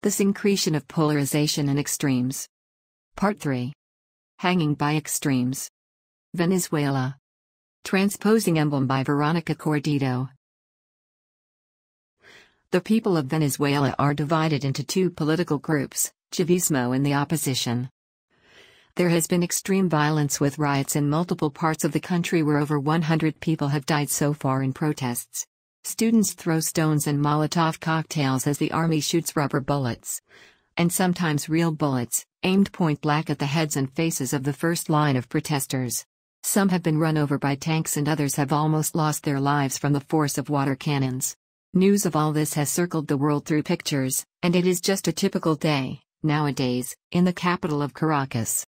The Syncretion of Polarization and Extremes. Part 3. Hanging by Extremes. Venezuela. Transposing Emblem by Veronica Cordido. The people of Venezuela are divided into two political groups, Chavismo and the opposition. There has been extreme violence with riots in multiple parts of the country where over 100 people have died so far in protests. Students throw stones and Molotov cocktails as the army shoots rubber bullets. And sometimes real bullets, aimed point blank at the heads and faces of the first line of protesters. Some have been run over by tanks and others have almost lost their lives from the force of water cannons. News of all this has circled the world through pictures, and it is just a typical day, nowadays, in the capital of Caracas.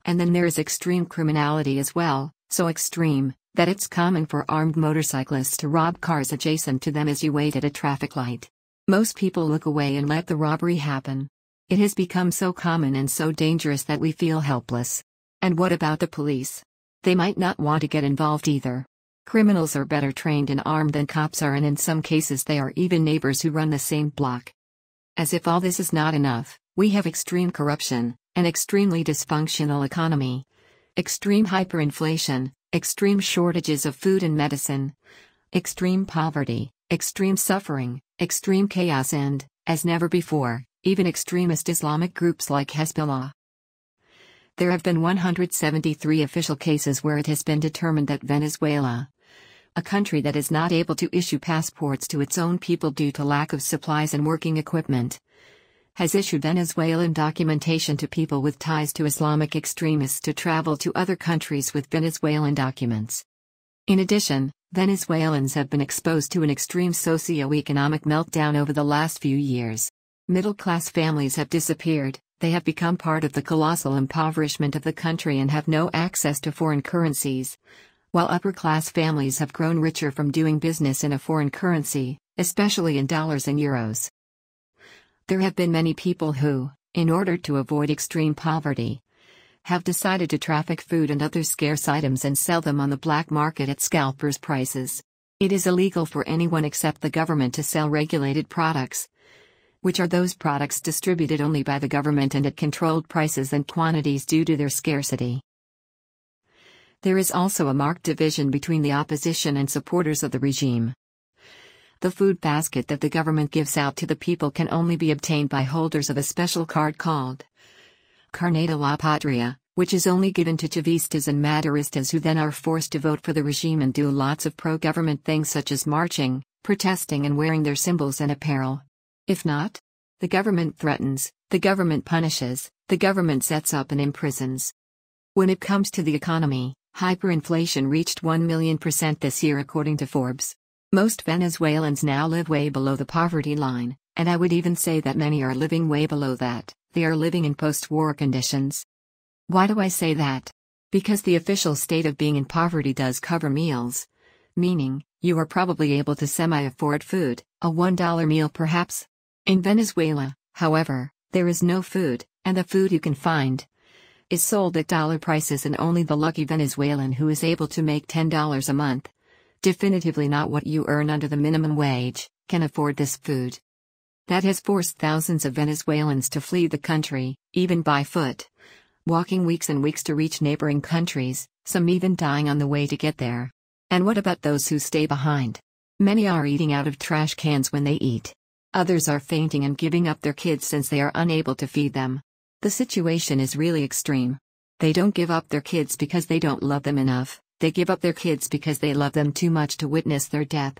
And then there is extreme criminality as well, so extreme that it's common for armed motorcyclists to rob cars adjacent to them as you wait at a traffic light. Most people look away and let the robbery happen. It has become so common and so dangerous that we feel helpless. And what about the police? They might not want to get involved either. Criminals are better trained and armed than cops are, and in some cases they are even neighbors who run the same block. As if all this is not enough, we have extreme corruption, an extremely dysfunctional economy, extreme hyperinflation, extreme shortages of food and medicine, extreme poverty, extreme suffering, extreme chaos and, as never before, even extremist Islamic groups like Hezbollah. There have been 173 official cases where it has been determined that Venezuela, a country that is not able to issue passports to its own people due to lack of supplies and working equipment, has issued Venezuelan documentation to people with ties to Islamic extremists to travel to other countries with Venezuelan documents. In addition, Venezuelans have been exposed to an extreme socio-economic meltdown over the last few years. Middle-class families have disappeared, they have become part of the colossal impoverishment of the country and have no access to foreign currencies, while upper-class families have grown richer from doing business in a foreign currency, especially in dollars and euros. There have been many people who, in order to avoid extreme poverty, have decided to traffic food and other scarce items and sell them on the black market at scalpers' prices. It is illegal for anyone except the government to sell regulated products, which are those products distributed only by the government and at controlled prices and quantities due to their scarcity. There is also a marked division between the opposition and supporters of the regime. The food basket that the government gives out to the people can only be obtained by holders of a special card called Carnet de la Patria, which is only given to Chavistas and Maderistas, who then are forced to vote for the regime and do lots of pro-government things such as marching, protesting and wearing their symbols and apparel. If not, the government threatens, the government punishes, the government sets up and imprisons. When it comes to the economy, hyperinflation reached 1,000,000% this year according to Forbes. Most Venezuelans now live way below the poverty line, and I would even say that many are living way below that. They are living in post-war conditions. Why do I say that? Because the official state of being in poverty does cover meals. Meaning, you are probably able to semi-afford food, a $1 meal perhaps. In Venezuela, however, there is no food, and the food you can find is sold at dollar prices, and only the lucky Venezuelan who is able to make $10 a month, definitively not what you earn under the minimum wage, can afford this food. That has forced thousands of Venezuelans to flee the country, even by foot, walking weeks and weeks to reach neighboring countries, some even dying on the way to get there. And what about those who stay behind? Many are eating out of trash cans when they eat. Others are fainting and giving up their kids since they are unable to feed them. The situation is really extreme. They don't give up their kids because they don't love them enough. They give up their kids because they love them too much to witness their death.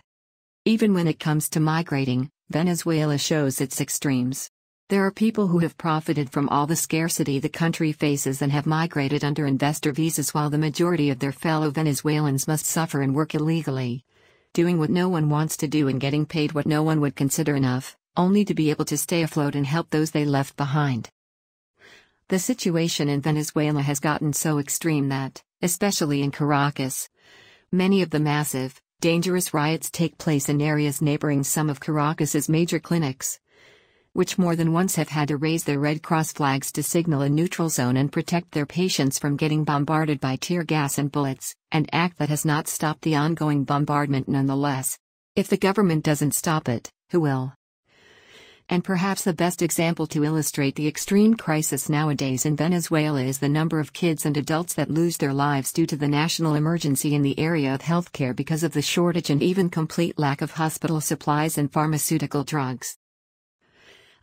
Even when it comes to migrating, Venezuela shows its extremes. There are people who have profited from all the scarcity the country faces and have migrated under investor visas, while the majority of their fellow Venezuelans must suffer and work illegally, doing what no one wants to do and getting paid what no one would consider enough, only to be able to stay afloat and help those they left behind. The situation in Venezuela has gotten so extreme that, especially in Caracas, many of the massive, dangerous riots take place in areas neighboring some of Caracas's major clinics, which more than once have had to raise their Red Cross flags to signal a neutral zone and protect their patients from getting bombarded by tear gas and bullets, an act that has not stopped the ongoing bombardment nonetheless. If the government doesn't stop it, who will? And perhaps the best example to illustrate the extreme crisis nowadays in Venezuela is the number of kids and adults that lose their lives due to the national emergency in the area of healthcare because of the shortage and even complete lack of hospital supplies and pharmaceutical drugs.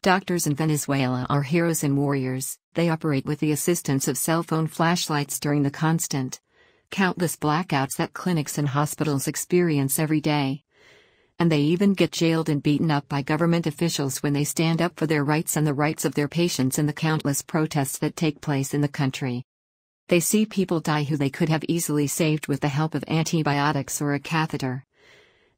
Doctors in Venezuela are heroes and warriors. They operate with the assistance of cell phone flashlights during the constant, countless blackouts that clinics and hospitals experience every day. And they even get jailed and beaten up by government officials when they stand up for their rights and the rights of their patients in the countless protests that take place in the country. They see people die who they could have easily saved with the help of antibiotics or a catheter.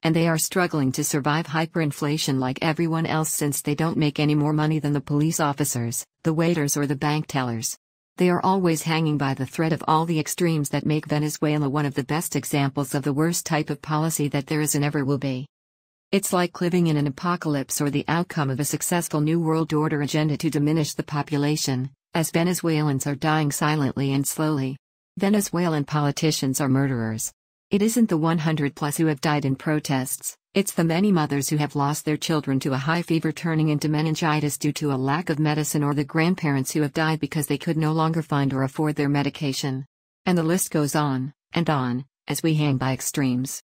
And they are struggling to survive hyperinflation like everyone else since they don't make any more money than the police officers, the waiters or the bank tellers. They are always hanging by the thread of all the extremes that make Venezuela one of the best examples of the worst type of policy that there is and ever will be. It's like living in an apocalypse or the outcome of a successful New World Order agenda to diminish the population, as Venezuelans are dying silently and slowly. Venezuelan politicians are murderers. It isn't the 100 plus who have died in protests, it's the many mothers who have lost their children to a high fever turning into meningitis due to a lack of medicine, or the grandparents who have died because they could no longer find or afford their medication. And the list goes on, as we hang by extremes.